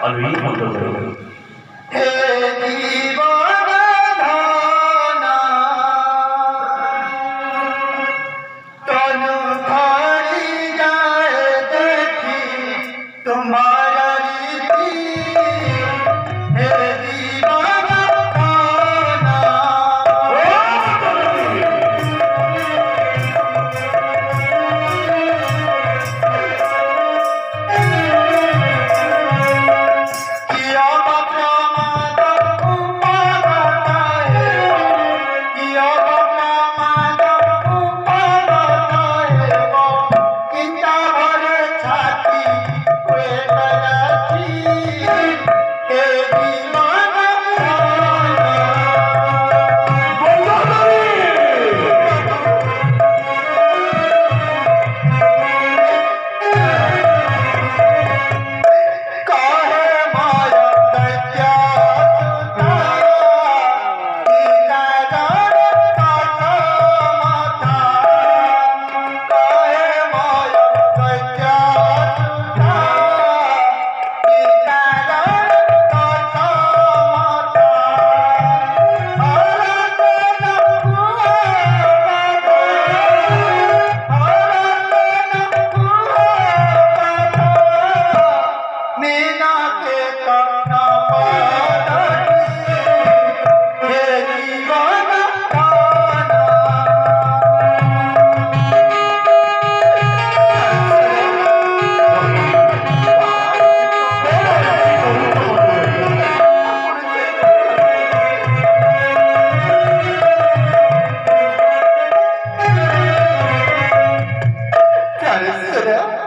अलवी मत हे जीवन धाना तनु थारी जाए देखी तुम्हारा रीति हे जीवन धाना किया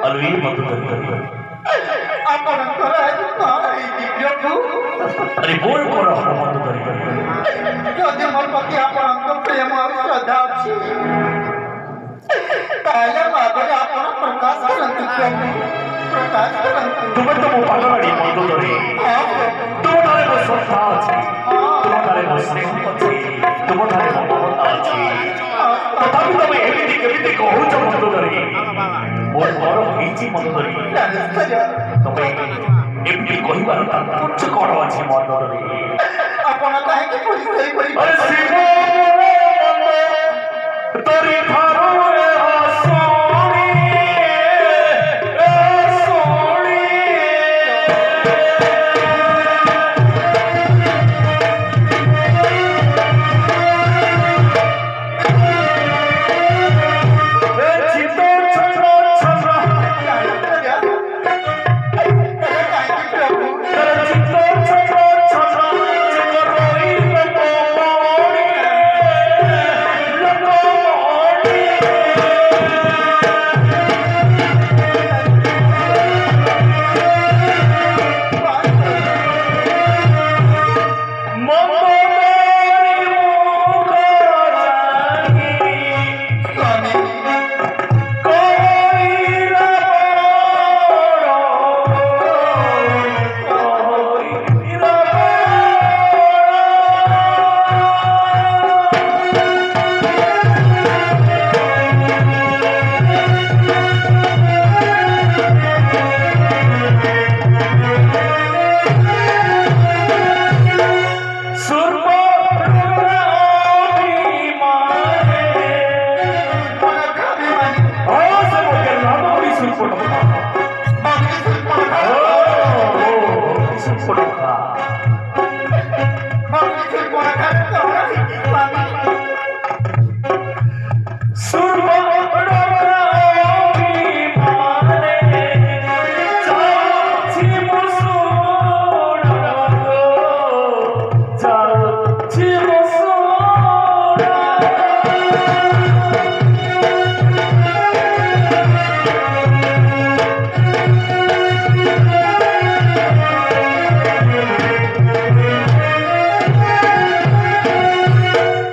अलवी मत अरे बोल पर मत ଯଦି ମୋର ପ୍ରତି ଆପଣଙ୍କ ପ୍ରେମ ଆଉ ଶ୍ରଦ୍ଧା ଅଛି ତାହେଲେ ଭାବରେ ଆପଣ ପ୍ରକାଶ କରନ୍ତୁ ପ୍ରଭୁ ପ୍ରକାଶ କରନ୍ତୁ ତୁମେ ତ ମୋ ପାଗଳାଡ଼ି ମନ୍ଦରେ ତୁମଠାରେ ମୋ ଶ୍ରଦ୍ଧା ଅଛି ତୁମଠାରେ ମୋ ସ୍ନେହ ଅଛି ତୁମଠାରେ ମୋ ମମତା ଅଛି ତଥାପି ତମେ ଏମିତି କେମିତି କହୁଛ ମନ୍ଦରେ ମୋର ବର ହେଇଛି ମନ୍ଦରେ ତମେ ଏମିତି କହିବାର ତାତ୍ପର୍ଯ୍ୟ କ'ଣ ଅଛି ମନ୍ଦରେ ଆପଣ କାହିଁକି ପୁରୀ ତୋରି ଧାର